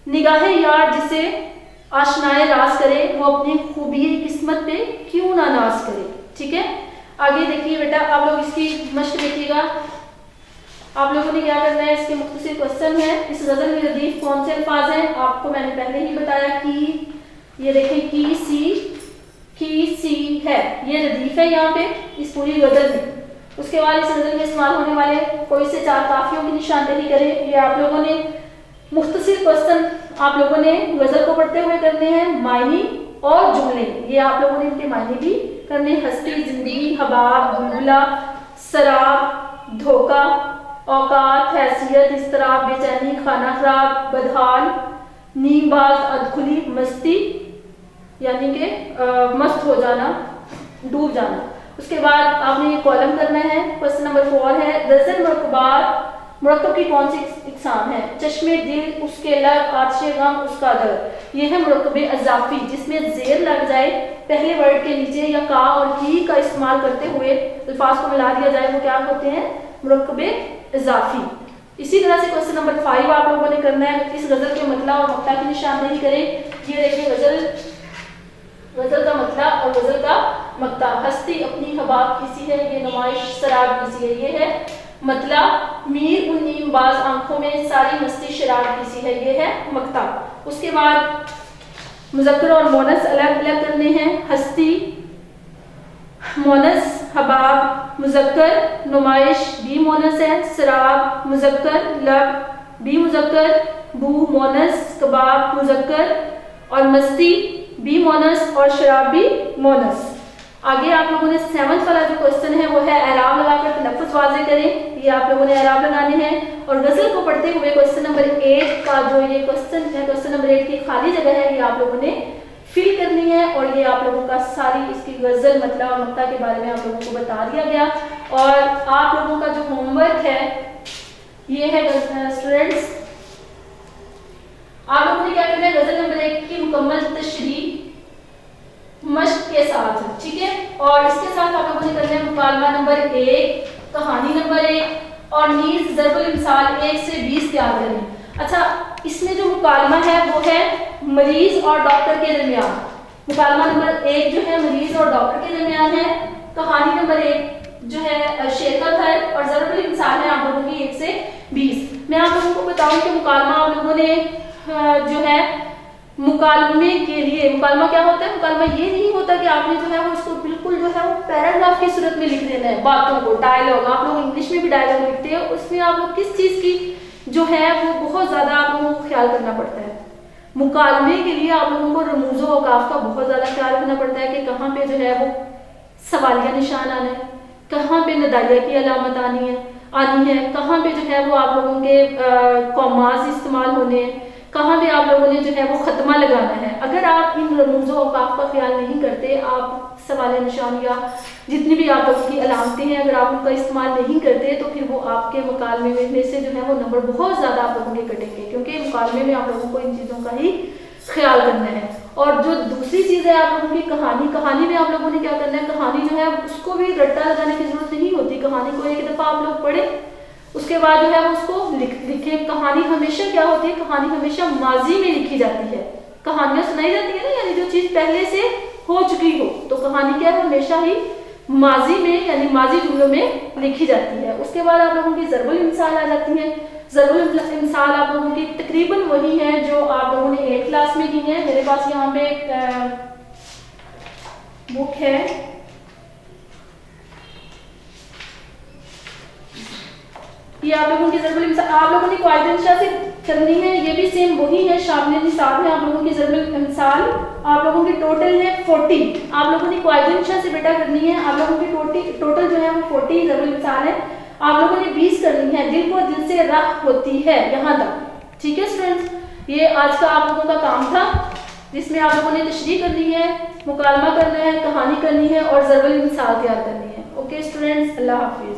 निगाहे यार जिसे आशनाए राज करे वो अपनी खूबी किस्मत पे क्यों ना नाज करे, ठीक है। आगे देखिए बेटा, आप लोग इसकी मश्क देखिएगा। आप लोगों ने क्या करना है, इसके मुख्तसर क्वेश्चन है। इस गजल में रदीफ कौन से अल्फाज हैं, आपको मैंने पहले ही बताया कि ये देखें की सी है, ये रदीफ है यहाँ पे इस पूरी गजल में। उसके बाद इस गजल में इस्तेमाल होने वाले कोई से 4 काफियों की निशानदेही करें। ये आप लोगों ने मुख्तसर क्वेश्चन आप लोगों ने गजल को पढ़ते हुए करने हैं। मायनी और जुमले ये आप लोगों ने इनके मायने भी करने। हस्ती, जिंदगी, हबाब, बुलबुला, शराब, धोखा, औकात, हैसियत, इस्तराब, बेचैनी, खाना खराब, बदहाल, नीमबाज, अधखुली, मस्ती यानी कि मस्त हो जाना, डूब जाना। उसके बाद आपने ये कॉलम करना है। क्वेश्चन नंबर 4 है, दर्जन मुरक्कबात मुरक्कब की कौन सी इकसाम है। चश्मे दिल, उसके लब, आतिशे गम, उसका दर्द। ये है मुरक्कब अज़ाफ़ी, जिसमें जेर लग जाए पहले वर्ड के नीचे या का और की का इस्तेमाल करते हुए अल्फाज को मिला दिया जाए, वो क्या होते हैं, मुरक्कब अज़ाफ़ी। इसी तरह से क्वेश्चन नंबर 5 आप लोगों ने करना है। इस गजल के मतला और मक्ता की निशानदेही करें। ये देखिए गजल का मतला और गजल का मक्ता। हस्ती अपनी हबाब की सी है, ये नुमाइश शराब की सी है, ये है मतला। मीर उन नीमबाज आंखों में सारी मस्ती शराब की सी है, ये है मक्ता। उसके बाद मुज़क्कर और मोनस अलग अलग करने हैं। हस्ती मोनस, हबाब मुज़क्कर, नुमाइश भी मोनस है, शराब मुज़क्कर, लब भी मुज़क्कर, बू मोनस, कबाब मुज़क्कर और मस्ती भी मोनस और शराब भी मोनस। आगे आप लोगों ने 7th वाला जो क्वेश्चन है वो है एराब लगाकर तलफ़्फ़ुज़ वाज़े करें। ये आप लोगों ने एराब लगाने हैं। और गज़ल को पढ़ते हुए क्वेश्चन नंबर 8 का जो ये क्वेश्चन है, क्वेश्चन नंबर 8 की खाली जगह है, ये आप लोगों ने फिल करनी है। और ये आप लोगों का सारी इसकी गज़ल मतलब और नुक्ता के बारे में आप लोगों को बता दिया गया। और आप लोगों का जो होमवर्क है ये है स्टूडेंट्स, आप लोगों ने क्या करना है, गज़ल नंबर 1 की मुकम्मल तशरीह मश्क के साथ, ठीक है। और इसके साथ आप लोगों ने करना है मुकालमा नंबर 1, कहानी नंबर 1 और नीज़ ज़रबुल इमसाल 1 से 20 तैयार करें। अच्छा, इसमें जो मुकालमा है वो है मरीज और डॉक्टर के दरमियान। मुकालमा नंबर 1 जो है मरीज और डॉक्टर के दरमियान है। कहानी नंबर 1 जो है शेर का घर और ज़रबुल इमसाल है आप लोगों की 1 से 20। मैं आप लोगों को बताऊं कि मुकालमा आप लोगों ने जो है मुकालमे के लिए, मुकालमा क्या होता है, मुकालमा ये नहीं होता कि आपने जो है वो इसको बिल्कुल जो है वो पैराग्राफ की सूरत में लिख देना है, बातों को, डायलॉग। आप लोग इंग्लिश में भी डायलॉग लिखते हैं, उसमें आप लोग किस चीज़ की जो है वो बहुत ज़्यादा आप लोगों को ख्याल करना पड़ता है। मुकालमे के लिए आप लोगों को रमूज़ो औकाफ का बहुत ज़्यादा ख्याल रखना पड़ता है कि कहाँ पे जो है वो सवालिया निशान आना है, कहाँ पे नदाइया की अलामत आनी है, कहाँ पे जो है वो आप लोगों के कॉमास इस्तेमाल होने हैं, कहाँ पे आप लोगों ने जो है वो खत्मा लगाना है। अगर आप इन रमूज़ो औकाफ का ख्याल नहीं करते, आप सवाल निशान या जितनी भी आप लोगों की अलामतें हैं अगर आप उनका इस्तेमाल नहीं करते तो फिर वो आपके मुकालमे में से जो है वो नंबर बहुत ज़्यादा आप लोगों के कटेंगे, क्योंकि मुकालमे में आप लोगों को इन चीज़ों का ही ख्याल करना है। और जो दूसरी चीज़ है आप लोगों की कहानी में आप लोगों ने क्या करना है, कहानी जो है उसको भी रट्टा लगाने की जरूरत नहीं होती। कहानी को एक दफ़ा आप लोग पढ़ें, उसके बाद जो है वो उसको लिखें। कहानी हमेशा क्या होती है, कहानी हमेशा माजी में लिखी जाती है। कहानियां सुनाई जाती है ना, यानी जो चीज़ पहले से हो चुकी हो, तो कहानी क्या है हमेशा ही माजी में यानी माजी जुमलों में लिखी जाती है। उसके बाद आप लोगों की ज़रबुल इमसाल आ जाती है। ज़रबुल इमसाल आप लोगों की तकरीबन वही है जो आप लोगों ने 8th क्लास में की है। मेरे पास यहाँ पे एक बुक है, ये आप लोगों की ज़रबुल इमसाल आप लोगों ने क़वाइद इंशा से करनी है। ये भी सेम वही है, शामिल निसाब है आप लोगों की ज़रबुल इमसाल। आप लोगों की टोटल है 40। आप लोगों ने क़वाइद इंशा से बेटा करनी है। आप लोगों की टोटल जो है वो 40 ज़रबुल इमसाल है। आप लोगों ने 20 करनी है। दिल को दिल से राह होती है यहाँ तक, ठीक है स्टूडेंट्स। ये आज का आप लोगों का काम था, जिसमें आप लोगों ने तशरीह करनी है, मुकालमा करना है, कहानी करनी है और ज़रबुल इमसाल तैयार करनी है। ओके स्टूडेंट्स, अल्लाह हाफिज़।